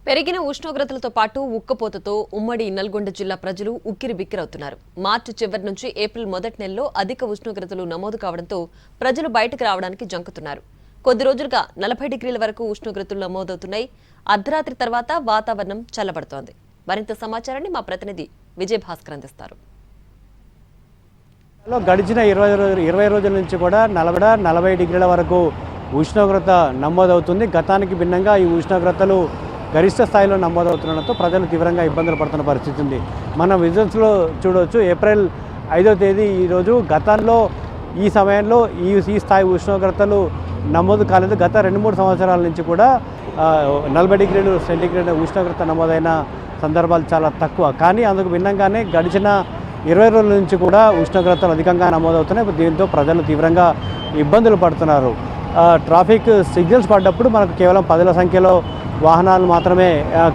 పెరిగిన ఉష్ణోగ్రతలతో పాటు ఉక్కపోతతో ఉమ్మడి నల్గొండ జిల్లా ప్రజలు ఉక్కిరిబిక్కిరవుతున్నారు. మార్చి చివరి నుంచి ఏప్రిల్ మొదటి నెలలో అధిక ఉష్ణోగ్రతలు నమోదు కావడంతో ప్రజలు బయటకు రావడానికి జంకుతున్నారు. కొద్ది రోజులుగా 40 డిగ్రీల వరకు ఉష్ణోగ్రతలు నమోదవుతున్నాయి. అర్ధరాత్రి తర్వాత వాతావరణం చల్లబడుతోంది. మరింత సమాచారాన్ని మా ప్రతినిధి విజయ్ భాస్కర్ అందిస్తారు. గడిచిన 20 రోజుల నుంచి కూడా 40 డిగ్రీల వరకు ఉష్ణోగ్రత నమోదవుతుంది. గతానికి భిన్నంగా ఈ ఉష్ణోగ్రతలు గరిష్ట స్థాయిలో నమోదవుతుండడంతో ప్రజలు తీవ్రంగా ఇబ్బందులు పడుతున్న పరిస్థితి ఉంది. మన విజువల్స్లో చూడవచ్చు. ఏప్రిల్ 5వ తేదీ ఈరోజు. గతంలో ఈ సమయంలో ఈ స్థాయి ఉష్ణోగ్రతలు నమోదు కాలేదు. గత 2-3 సంవత్సరాల నుంచి కూడా 40 డిగ్రీలు సెంటీగ్రేడ్ ఉష్ణోగ్రత నమోదైన సందర్భాలు చాలా తక్కువ. కానీ అందుకు భిన్నంగానే గడిచిన 20 రోజుల నుంచి కూడా ఉష్ణోగ్రతలు అధికంగా నమోదవుతున్నాయి. దీంతో ప్రజలు తీవ్రంగా ఇబ్బందులు పడుతున్నారు. ట్రాఫిక్ సిగ్నల్స్ పడ్డప్పుడు మనకు కేవలం 10ల సంఖ్యలో వాహనాలు మాత్రమే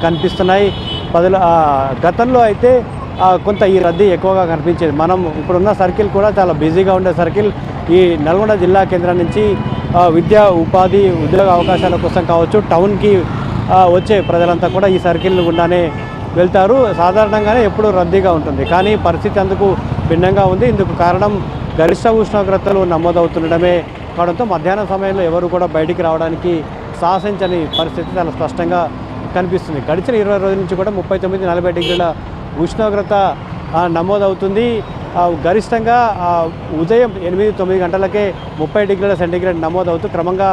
కనిపిస్తున్నాయి. గతంలో అయితే కొంత ఈ రద్దీ ఎక్కువగా కనిపించేది. మనం ఇప్పుడున్న సర్కిల్ కూడా చాలా బిజీగా ఉండే సర్కిల్. ఈ నల్గొండ జిల్లా కేంద్రం నుంచి విద్యా ఉపాధి ఉద్యోగ అవకాశాల కోసం కావచ్చు, టౌన్కి వచ్చే ప్రజలంతా కూడా ఈ సర్కిల్ గుండానే వెళ్తారు. సాధారణంగానే ఎప్పుడూ రద్దీగా ఉంటుంది. కానీ పరిస్థితి అందుకు భిన్నంగా ఉంది. ఇందుకు కారణం గరిష్ట ఉష్ణోగ్రతలు నమోదవుతుండడమే కావడంతో మధ్యాహ్నం సమయంలో ఎవరు కూడా బయటికి రావడానికి సాహసించని పరిస్థితి చాలా స్పష్టంగా కనిపిస్తుంది. గడిచిన 20 రోజుల నుంచి కూడా 39-40 డిగ్రీల ఉష్ణోగ్రత నమోదవుతుంది. గరిష్టంగా ఉదయం 8-9 గంటలకే 30 డిగ్రీల సెంటీగ్రేడ్ నమోదవుతూ క్రమంగా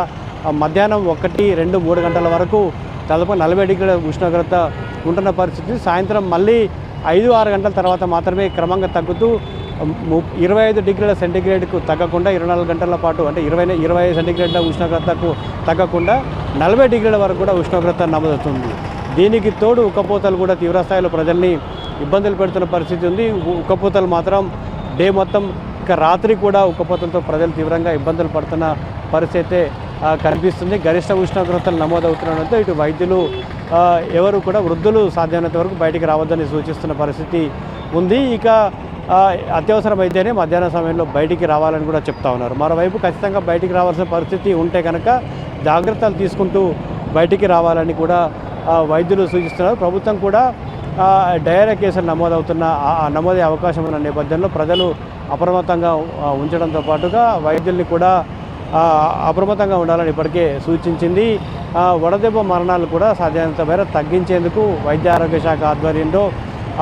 మధ్యాహ్నం 1-2-3 గంటల వరకు దాదాపు 40 డిగ్రీల ఉష్ణోగ్రత ఉంటున్న పరిస్థితి. సాయంత్రం మళ్ళీ 5-6 గంటల తర్వాత మాత్రమే క్రమంగా తగ్గుతూ 25 డిగ్రీల సెంటీగ్రేడ్కు తగ్గకుండా 24 గంటల పాటు అంటే 20 సెంటీగ్రేడ్ల ఉష్ణోగ్రతకు తగ్గకుండా 40 డిగ్రీల వరకు కూడా ఉష్ణోగ్రత నమోదవుతుంది. దీనికి తోడు ఉక్కపోతలు కూడా తీవ్రస్థాయిలో ప్రజల్ని ఇబ్బందులు పెడుతున్న పరిస్థితి ఉంది. ఉక్కపోతలు మాత్రం డే మొత్తం, ఇక రాత్రి కూడా ఉక్కపోతలతో ప్రజలు తీవ్రంగా ఇబ్బందులు పడుతున్న పరిస్థితి కనిపిస్తుంది. గరిష్ట ఉష్ణోగ్రతలు నమోదవుతుండడంతో ఇటు వైద్యులు ఎవరు కూడా వృద్ధులు సాధ్యమైనంత వరకు బయటికి రావద్దని సూచిస్తున్న పరిస్థితి ఉంది. ఇక అత్యవసరమైతేనే మధ్యాహ్నం సమయంలో బయటికి రావాలని కూడా చెప్తా ఉన్నారు. మరోవైపు ఖచ్చితంగా బయటికి రావాల్సిన పరిస్థితి ఉంటే కనుక జాగ్రత్తలు తీసుకుంటూ బయటికి రావాలని కూడా వైద్యులు సూచిస్తున్నారు. ప్రభుత్వం కూడా డయేరియా కేసులు నమోదయ్యే అవకాశం ఉన్న నేపథ్యంలో ప్రజలు అప్రమత్తంగా ఉంచడంతో పాటుగా వైద్యుల్ని కూడా అప్రమత్తంగా ఉండాలని ఇప్పటికే సూచించింది. వడదెబ్బ మరణాలు కూడా సాధ్యమైనంత మేర తగ్గించేందుకు వైద్య ఆరోగ్య శాఖ ఆధ్వర్యంలో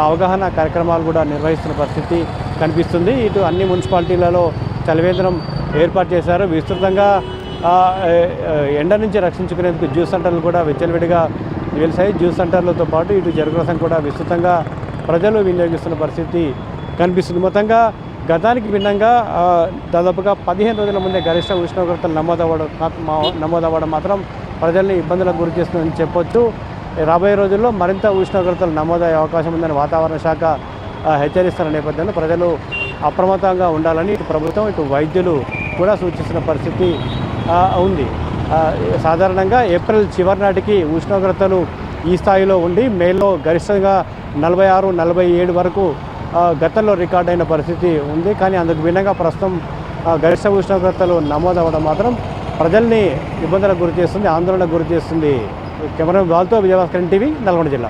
అవగాహన కార్యక్రమాలు కూడా నిర్వహిస్తున్న పరిస్థితి కనిపిస్తుంది. ఇటు అన్ని మున్సిపాలిటీలలో చలివేంద్రం ఏర్పాటు చేశారు. విస్తృతంగా ఎండ నుంచి రక్షించుకునేందుకు జ్యూస్ సెంటర్లు కూడా విచ్చలవిడిగా వెలిసాయి. జ్యూస్ సెంటర్లతో పాటు ఇటు చెరుకు రసం కూడా విస్తృతంగా ప్రజలు వినియోగిస్తున్న పరిస్థితి కనిపిస్తుంది. మొత్తంగా గతానికి భిన్నంగా దాదాపుగా 15 రోజుల ముందే గరిష్ట ఉష్ణోగ్రతలు నమోదవ్వడం మాత్రం ప్రజల్ని ఇబ్బందులకు గురి చేస్తుందని చెప్పొచ్చు. రాబోయే రోజుల్లో మరింత ఉష్ణోగ్రతలు నమోదయ్యే అవకాశం ఉందని వాతావరణ శాఖ హెచ్చరిస్తున్న నేపథ్యంలో ప్రజలు అప్రమత్తంగా ఉండాలని ఇటు ప్రభుత్వం ఇటు వైద్యులు కూడా సూచిస్తున్న పరిస్థితి ఉంది. సాధారణంగా ఏప్రిల్ చివరి నాటికి ఉష్ణోగ్రతలు ఈ స్థాయిలో ఉండి మేలో గరిష్టంగా 46-47 వరకు గతంలో రికార్డ్ అయిన పరిస్థితి ఉంది. కానీ అందుకు భిన్నంగా ప్రస్తుతం గరిష్ట ఉష్ణోగ్రతలు నమోదవ్వడం మాత్రం ప్రజల్ని ఇబ్బందులకు గురి చేస్తుంది, ఆందోళనకు గురి చేస్తుంది. కెమెరా బాల్తో విజయభాస్కర్ టీవీ, నల్గొండ జిల్లా.